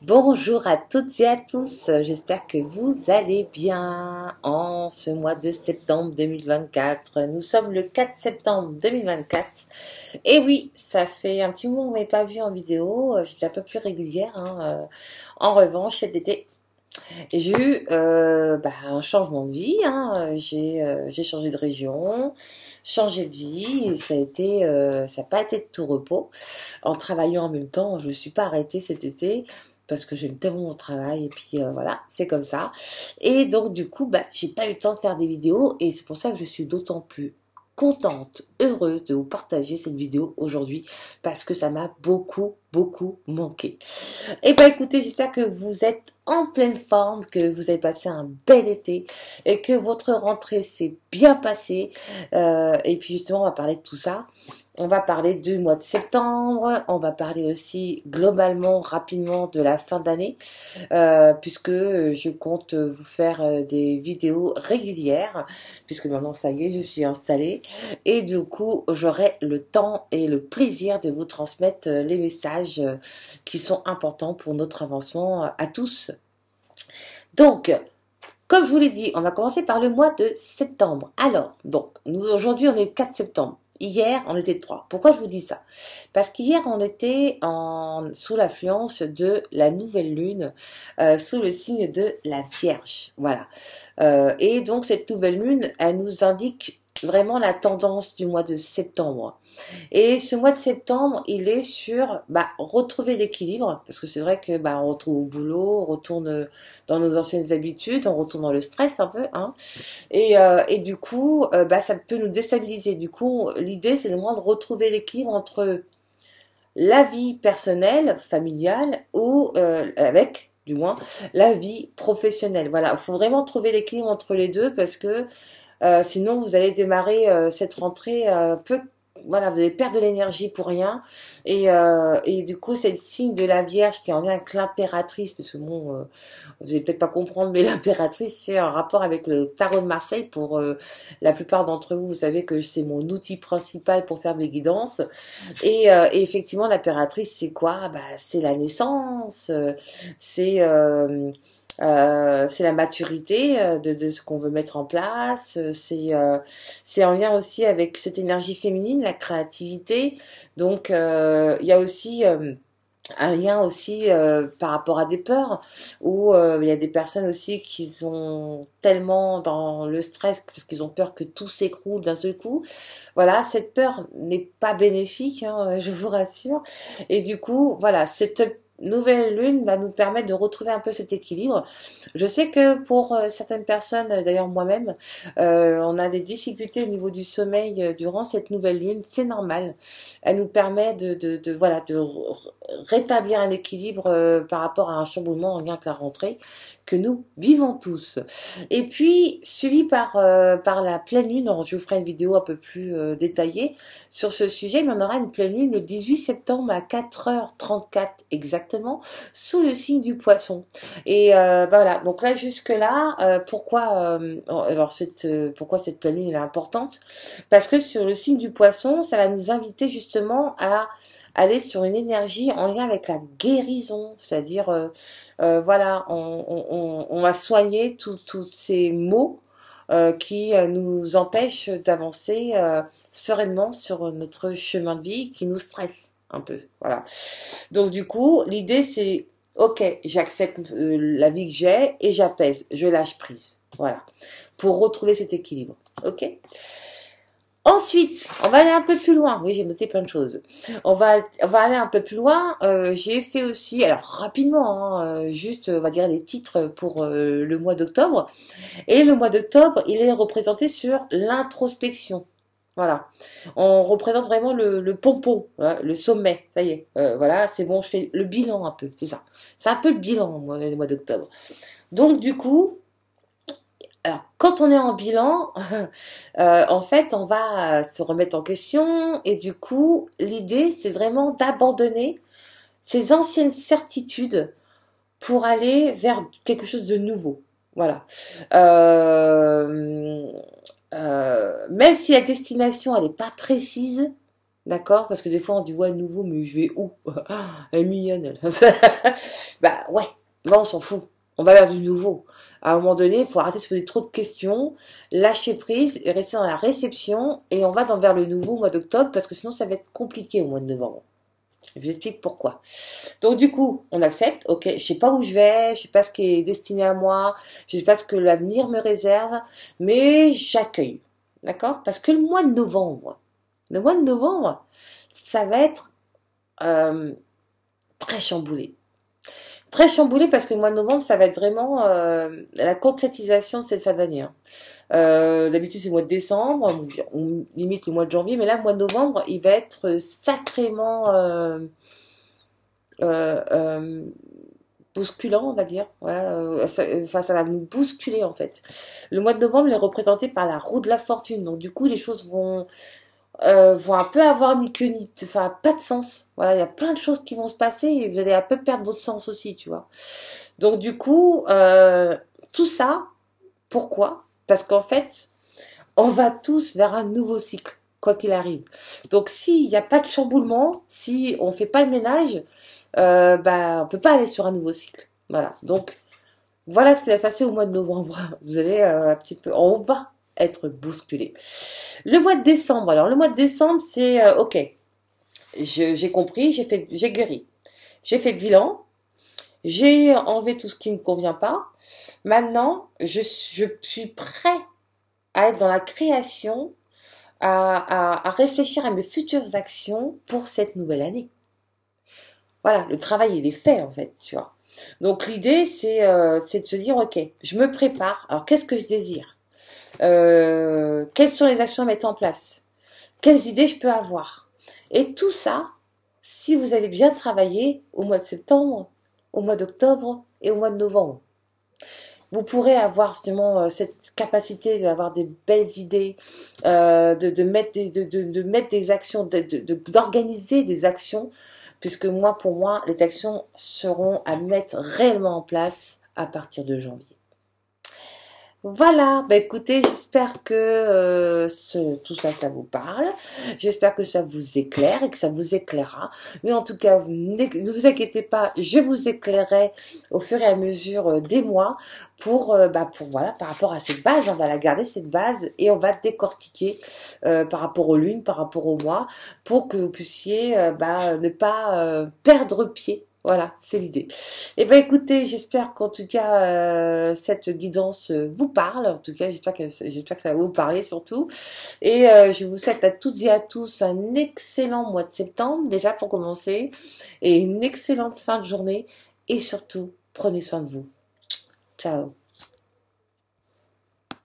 Bonjour à toutes et à tous, j'espère que vous allez bien en ce mois de septembre 2024. Nous sommes le 4 septembre 2024 et oui, ça fait un petit moment qu'on ne m'avait pas vu en vidéo, j'étais un peu plus régulière. En revanche, cet été, j'ai eu un changement de vie, j'ai changé de région, changé de vie, et ça n'a pas été de tout repos. En travaillant en même temps, je ne me suis pas arrêtée cet été parce que j'aime tellement mon travail et puis voilà, c'est comme ça. Et donc du coup, j'ai pas eu le temps de faire des vidéos et c'est pour ça que je suis d'autant plus contente, heureuse de vous partager cette vidéo aujourd'hui parce que ça m'a beaucoup manqué. Eh ben écoutez, j'espère que vous êtes en pleine forme, que vous avez passé un bel été et que votre rentrée s'est bien passée. Et puis justement, on va parler de tout ça. On va parler du mois de septembre, on va parler aussi globalement, rapidement de la fin d'année, puisque je compte vous faire des vidéos régulières, puisque maintenant ça y est, je suis installée, et du coup j'aurai le temps et le plaisir de vous transmettre les messages qui sont importants pour notre avancement à tous. Donc, comme je vous l'ai dit, on va commencer par le mois de septembre. Alors, donc, nous aujourd'hui on est le 4 septembre. Hier, on était le 3. Pourquoi je vous dis ça? Parce qu'hier, on était sous l'influence de la nouvelle lune, sous le signe de la Vierge. Voilà. Et donc, cette nouvelle lune, elle nous indique vraiment la tendance du mois de septembre. Et ce mois de septembre, il est sur retrouver l'équilibre, parce que c'est vrai que on retourne au boulot, on retourne dans nos anciennes habitudes, on retourne dans le stress un peu, hein. Et du coup, ça peut nous déstabiliser. Du coup, l'idée, c'est vraiment de retrouver l'équilibre entre la vie personnelle, familiale, ou avec, du moins, la vie professionnelle. Voilà, il faut vraiment trouver l'équilibre entre les deux parce que sinon, vous allez démarrer cette rentrée un peu, voilà, vous allez perdre de l'énergie pour rien. Et du coup, c'est le signe de la Vierge qui est en lien avec l'impératrice, parce que bon, vous allez peut-être pas comprendre, mais l'impératrice, c'est un rapport avec le tarot de Marseille. Pour la plupart d'entre vous, vous savez que c'est mon outil principal pour faire mes guidances. Et effectivement, l'impératrice, c'est quoi? C'est la naissance, c'est c'est la maturité de ce qu'on veut mettre en place. C'est en lien aussi avec cette énergie féminine, la créativité. Donc, il y a aussi un lien aussi par rapport à des peurs, où il y a des personnes aussi qui sont tellement dans le stress parce qu'ils ont peur que tout s'écroule d'un seul coup. Voilà, cette peur n'est pas bénéfique, hein, je vous rassure. Et du coup, voilà, cette nouvelle lune va nous permettre de retrouver un peu cet équilibre. Je sais que pour certaines personnes, d'ailleurs moi-même, on a des difficultés au niveau du sommeil durant cette nouvelle lune. C'est normal. Elle nous permet de rétablir un équilibre par rapport à un chamboulement en lien avec la rentrée que nous vivons tous. Et puis, suivi par la pleine lune, alors je vous ferai une vidéo un peu plus détaillée sur ce sujet, mais on aura une pleine lune le 18 septembre à 4h34 exactement, sous le signe du poisson. Et voilà, donc là, jusque-là, pourquoi cette pleine lune est importante? Parce que sur le signe du poisson, ça va nous inviter justement à aller sur une énergie en lien avec la guérison, c'est-à-dire voilà, on va soigner tous ces maux qui nous empêchent d'avancer sereinement sur notre chemin de vie, qui nous stresse un peu. Voilà. Donc du coup, l'idée c'est, ok, j'accepte la vie que j'ai et j'apaise, je lâche prise. Voilà, pour retrouver cet équilibre. Ok. Ensuite, on va aller un peu plus loin. Oui, j'ai noté plein de choses. On va aller un peu plus loin. J'ai fait aussi, alors rapidement, juste, on va dire les titres pour le mois d'octobre. Et le mois d'octobre, il est représenté sur l'introspection. Voilà. On représente vraiment le pompon, hein, le sommet. Ça y est. Voilà, c'est bon, je fais le bilan un peu, c'est ça. C'est un peu le bilan, moi, le mois d'octobre. Donc, du coup, alors, quand on est en bilan, en fait, on va se remettre en question et du coup, l'idée, c'est vraiment d'abandonner ces anciennes certitudes pour aller vers quelque chose de nouveau. Voilà. Même si la destination, elle n'est pas précise, D'accord? Parce que des fois, on dit, ouais, nouveau, mais je vais où? Elle est mignonne, elle. Bah, ouais. Bah, on s'en fout. On va vers du nouveau. À un moment donné, il faut arrêter de se poser trop de questions, lâcher prise, et rester dans la réception, et on va vers le nouveau au mois d'octobre, parce que sinon, ça va être compliqué au mois de novembre. Je vous explique pourquoi. Donc, du coup, on accepte. Ok, je sais pas où je vais, je sais pas ce qui est destiné à moi, je sais pas ce que l'avenir me réserve, mais j'accueille. D'accord? Parce que le mois de novembre, ça va être euh, très chamboulé. Très chamboulé parce que le mois de novembre, ça va être vraiment la concrétisation de cette fin d'année. Hein. D'habitude, c'est le mois de décembre, on limite le mois de janvier, mais là, le mois de novembre, il va être sacrément euh, euh, bousculant, on va dire. Voilà, ça va nous bousculer en fait. Le mois de novembre il est représenté par la roue de la fortune, donc du coup, les choses vont un peu avoir ni queue ni... Enfin, pas de sens. Voilà, il y a plein de choses qui vont se passer et vous allez un peu perdre votre sens aussi, tu vois. Donc du coup, tout ça, pourquoi? Parce qu'en fait, on va tous vers un nouveau cycle, quoi qu'il arrive. Donc s'il n'y a pas de chamboulement, si on fait pas le ménage, bah, on peut pas aller sur un nouveau cycle. Voilà. Donc voilà ce qui va passer au mois de novembre. Vous allez un petit peu... On va être bousculé. Le mois de décembre, alors le mois de décembre, c'est ok, j'ai compris, j'ai guéri, j'ai fait le bilan, j'ai enlevé tout ce qui ne me convient pas. Maintenant, je suis prêt à être dans la création, à réfléchir à mes futures actions pour cette nouvelle année. Voilà, le travail il est fait en fait, tu vois. Donc l'idée c'est de se dire ok, je me prépare. Alors qu'est-ce que je désire? Quelles sont les actions à mettre en place? Quelles idées je peux avoir? Et tout ça, si vous avez bien travaillé au mois de septembre, au mois d'octobre et au mois de novembre, vous pourrez avoir justement cette capacité d'avoir des belles idées, de mettre des actions, d'organiser des actions, puisque moi, pour moi, les actions seront à mettre réellement en place à partir de janvier. Voilà, bah écoutez, j'espère que tout ça, ça vous parle. J'espère que ça vous éclaire et que ça vous éclairera. Mais en tout cas, ne vous inquiétez pas, je vous éclairerai au fur et à mesure des mois pour voilà, par rapport à cette base, on va la garder cette base et on va décortiquer par rapport aux lunes, par rapport aux mois, pour que vous puissiez ne pas perdre pied. Voilà, c'est l'idée. Eh ben écoutez, j'espère qu'en tout cas cette guidance vous parle. En tout cas, j'espère que ça va vous parler surtout. Et je vous souhaite à toutes et à tous un excellent mois de septembre déjà pour commencer et une excellente fin de journée. Et surtout, prenez soin de vous. Ciao.